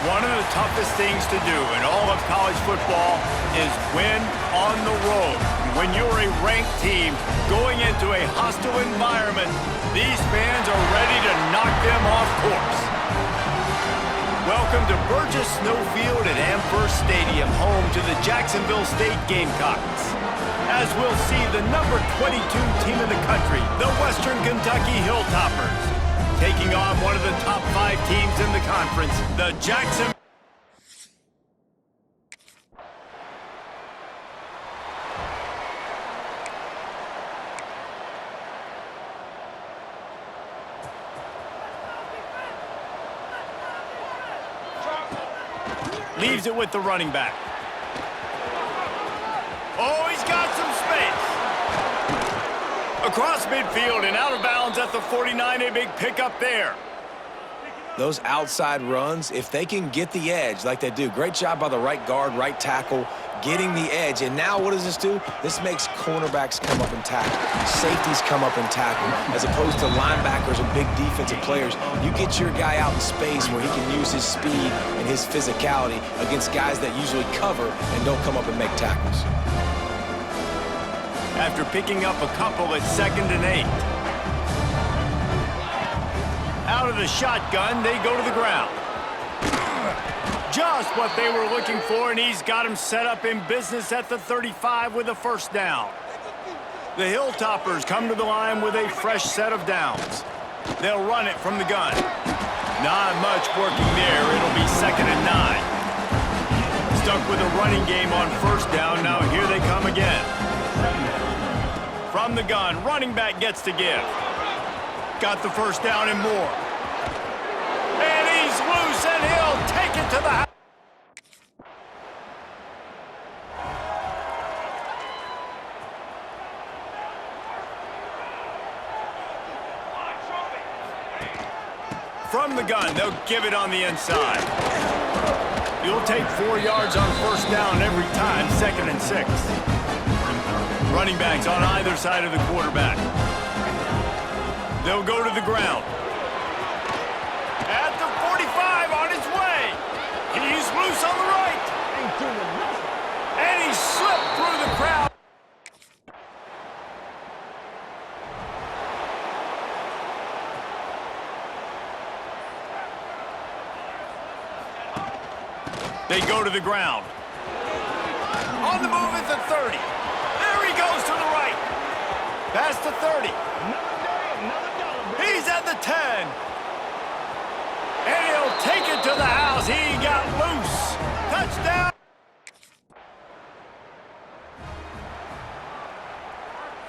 One of the toughest things to do in all of college football is win on the road. When you're a ranked team going into a hostile environment, these fans are ready to knock them off course. Welcome to Burgess Snowfield at Amherst Stadium, home to the Jacksonville State Gamecocks. As we'll see the number 22 team in the country, the Western Kentucky Hilltoppers, taking on one of the top 5 teams in the conference, the Jackson. Leaves it with the running back. Oh, he's got some space. Across midfield and out of bounds at the 49, a big pickup there. Those outside runs, if they can get the edge like they do, great job by the right guard, right tackle, getting the edge. And now what does this do? This makes cornerbacks come up and tackle. Safeties come up and tackle. As opposed to linebackers and big defensive players, you get your guy out in space where he can use his speed and his physicality against guys that usually cover and don't come up and make tackles. After picking up a couple at 2nd and 8. Out of the shotgun, they go to the ground. Just what they were looking for, and he's got him set up in business at the 35 with a first down. The Hilltoppers come to the line with a fresh set of downs. They'll run it from the gun. Not much working there. It'll be 2nd and 9. Stuck with a running game on first down. Now here they come again. From the gun, running back gets to give. Got the first down and more. And he's loose, and he'll take it to the house. From the gun, they'll give it on the inside. You'll take 4 yards on first down every time, 2nd and 6. Running backs on either side of the quarterback. They'll go to the ground. At the 45 on his way. He's loose on the right. And he slipped through the crowd. They go to the ground. On the move at the 30. There he goes to the right. Past the 30. He's at the 10. And he'll take it to the house. He got loose. Touchdown.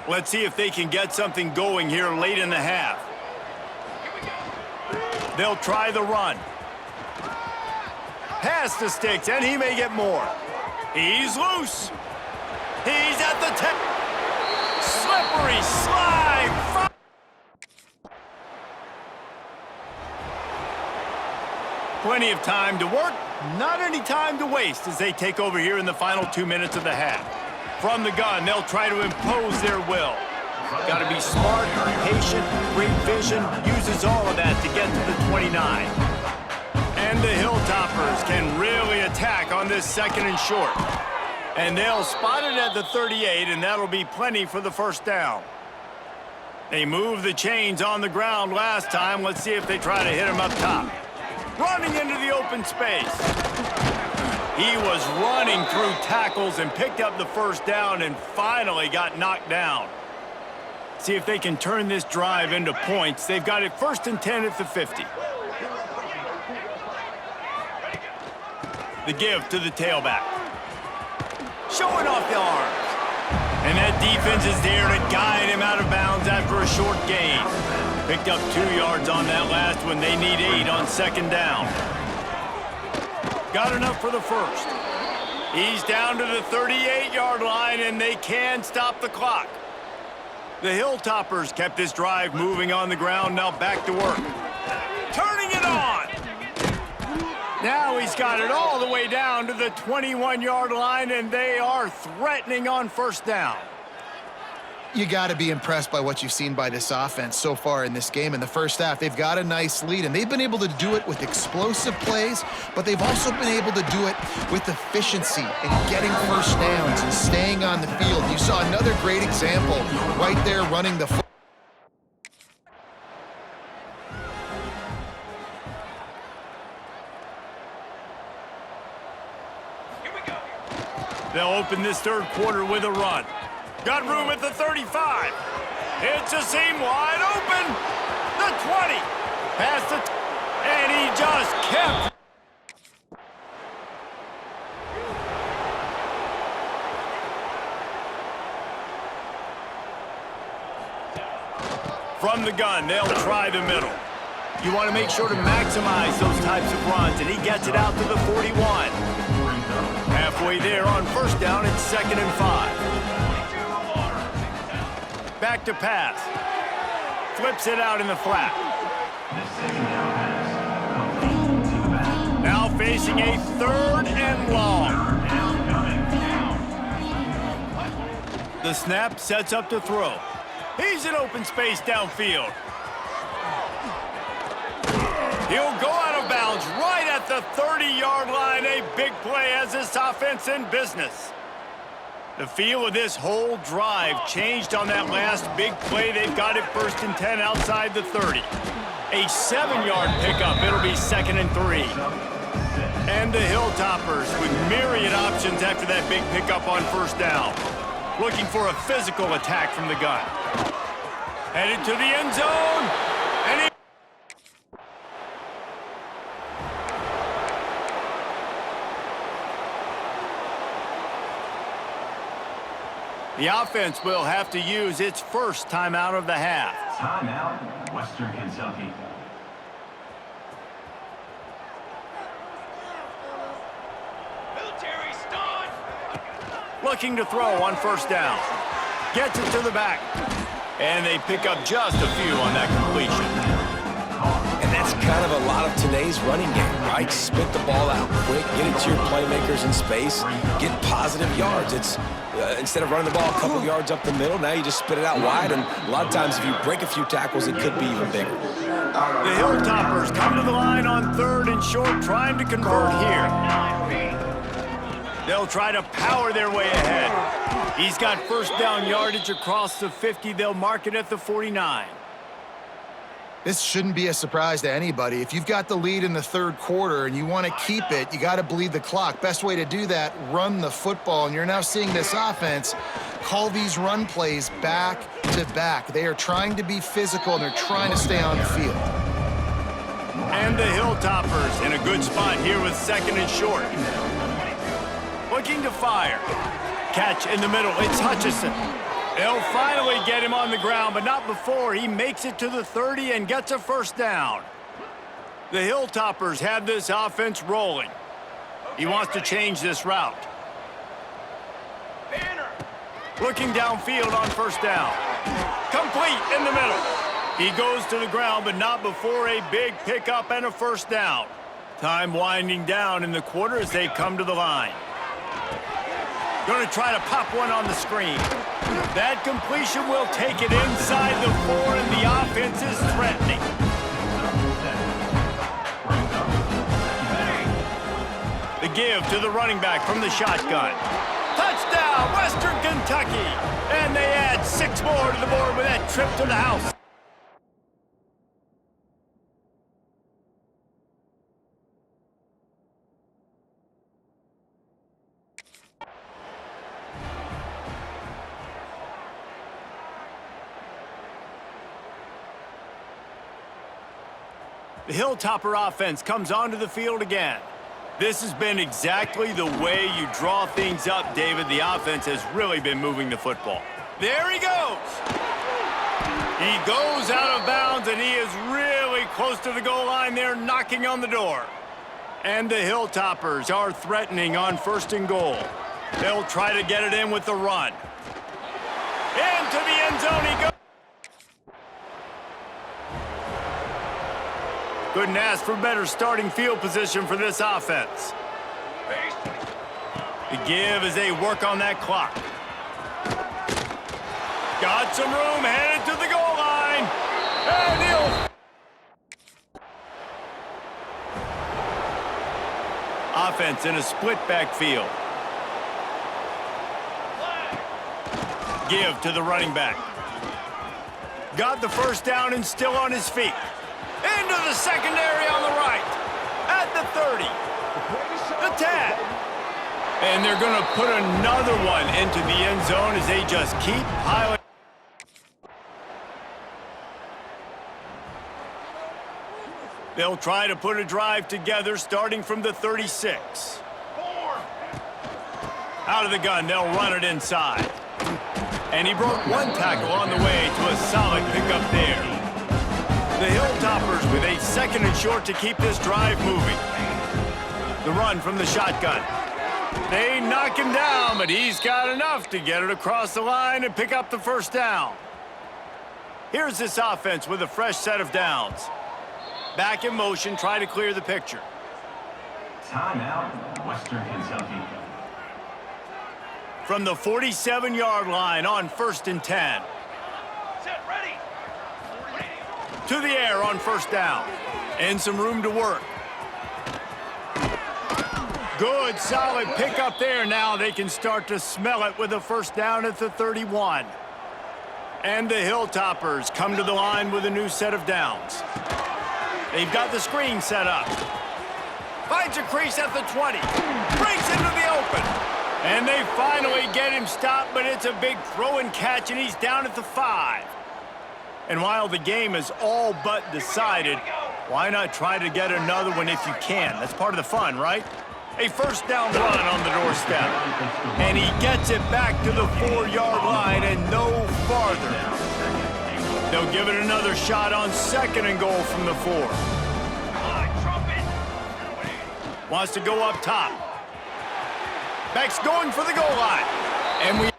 Let's see if they can get something going here late in the half. They'll try the run. Pass the sticks, and he may get more. He's loose. He's at the 10. Slippery slide. Plenty of time to work, not any time to waste as they take over here in the final 2 minutes of the half. From the gun, they'll try to impose their will. Got to be smart, patient, great vision, uses all of that to get to the 29. And the Hilltoppers can really attack on this 2nd and short. And they'll spot it at the 38, and that'll be plenty for the first down. They moved the chains on the ground last time. Let's see if they try to hit him up top. Running into the open space. He was running through tackles and picked up the first down and finally got knocked down. See if they can turn this drive into points. They've got it 1st and 10 at the 50. The give to the tailback. Showing off the arms. And that defense is there to guide him out of bounds after a short gain. Picked up 2 yards on that last one. They need 8 on 2nd down. Got enough for the first. He's down to the 38-yard line, and they can stop the clock. The Hilltoppers kept this drive moving on the ground. Now back to work. Turning it on. Now he's got it all the way down to the 21-yard line, and they are threatening on first down. You got to be impressed by what you've seen by this offense so far in this game. In the first half, they've got a nice lead, and they've been able to do it with explosive plays, but they've also been able to do it with efficiency and getting first downs and staying on the field. You saw another great example right there running the football. They'll open this third quarter with a run. Got room at the 35. It's a seam wide open. The 20. Past the... and he just kept... From the gun, they'll try the middle. You want to make sure to maximize those types of runs, and he gets it out to the 41. Halfway there on first down, it's 2nd and 5. Back to pass. Flips it out in the flat. Now facing a 3rd and long. The snap sets up to throw. He's in open space downfield. He'll go out of bounds right at the 30-yard line. A big play has this offense in business. The feel of this whole drive changed on that last big play. They've got it 1st and 10 outside the 30. A 7-yard pickup. It'll be 2nd and 3. And the Hilltoppers with myriad options after that big pickup on first down. Looking for a physical attack from the gun. Headed to the end zone. And he... The offense will have to use its first timeout of the half. Timeout, Western Kentucky. Military start. Looking to throw on first down. Gets it to the back. And they pick up just a few on that completion. And that's kind of a lot of today's running game, right? Spit the ball out quick, get it to your playmakers in space, get positive yards. It's instead of running the ball a couple yards up the middle, now you just spit it out wide, and a lot of times if you break a few tackles, it could be even bigger. The Hilltoppers come to the line on 3rd and short, trying to convert here. They'll try to power their way ahead. He's got first down yardage across the 50. They'll mark it at the 49. This shouldn't be a surprise to anybody. If you've got the lead in the 3rd quarter and you want to keep it, you got to bleed the clock. Best way to do that, run the football. And you're now seeing this offense call these run plays back to back. They are trying to be physical, and they're trying to stay on the field. And the Hilltoppers in a good spot here with 2nd and short. Looking to fire. Catch in the middle. It's Hutchison. They'll finally get him on the ground, but not before he makes it to the 30 and gets a first down. The Hilltoppers have this offense rolling. He wants to change this route. Looking downfield on first down. Complete in the middle. He goes to the ground, but not before a big pickup and a first down. Time winding down in the quarter as they come to the line. Going to try to pop one on the screen. That completion will take it inside the 4, and the offense is threatening. The give to the running back from the shotgun. Touchdown, Western Kentucky! And they add 6 more to the board with that trip to the house. The Hilltopper offense comes onto the field again. This has been exactly the way you draw things up, David. The offense has really been moving the football. There he goes. He goes out of bounds, and he is really close to the goal line there, knocking on the door. And the Hilltoppers are threatening on 1st and goal. They'll try to get it in with the run. Into the end zone he goes. Couldn't ask for better starting field position for this offense. The give as they work on that clock. Got some room, headed to the goal line. And he'll... Offense in a split backfield. Give to the running back. Got the first down and still on his feet. Into the secondary on the right. At the 30. The 10. And they're going to put another one into the end zone as they just keep piling. They'll try to put a drive together starting from the 36. Out of the gun, they'll run it inside. And he broke one tackle on the way to a solid pickup there. The Hilltoppers with a 2nd and short to keep this drive moving. The run from the shotgun. They knock him down, but he's got enough to get it across the line and pick up the first down. Here's this offense with a fresh set of downs. Back in motion, try to clear the picture. Timeout, Western Kentucky. From the 47-yard line on 1st and 10. Set, ready. To the air on first down. And some room to work. Good, solid pickup there. Now they can start to smell it with a first down at the 31. And the Hilltoppers come to the line with a new set of downs. They've got the screen set up. Finds a crease at the 20. Breaks into the open. And they finally get him stopped, but it's a big throw and catch, and he's down at the 5. And while the game is all but decided, why not try to get another one if you can? That's part of the fun, right? A first down run on the doorstep. And he gets it back to the 4-yard line and no farther. They'll give it another shot on 2nd and goal from the 4. Wants to go up top. Beck's going for the goal line. And we...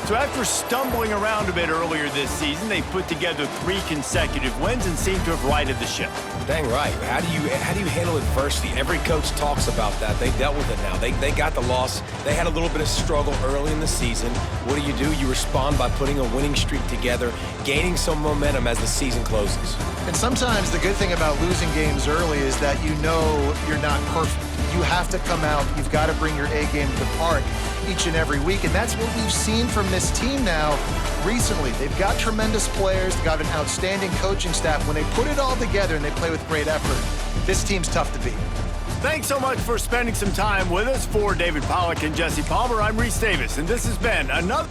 So after stumbling around a bit earlier this season, they've put together 3 consecutive wins and seem to have righted the ship. Dang right. How do you handle adversity? Every coach talks about that. They dealt with it now. They got the loss. They had a little bit of struggle early in the season. What do? You respond by putting a winning streak together, gaining some momentum as the season closes. And sometimes the good thing about losing games early is that you know you're not perfect. You have to come out. You've got to bring your A game to the park each and every week. And that's what we've seen from this team now recently. They've got tremendous players. They've got an outstanding coaching staff. When they put it all together and they play with great effort, this team's tough to beat. Thanks so much for spending some time with us. For David Pollack and Jesse Palmer, I'm Reese Davis, and this has been another...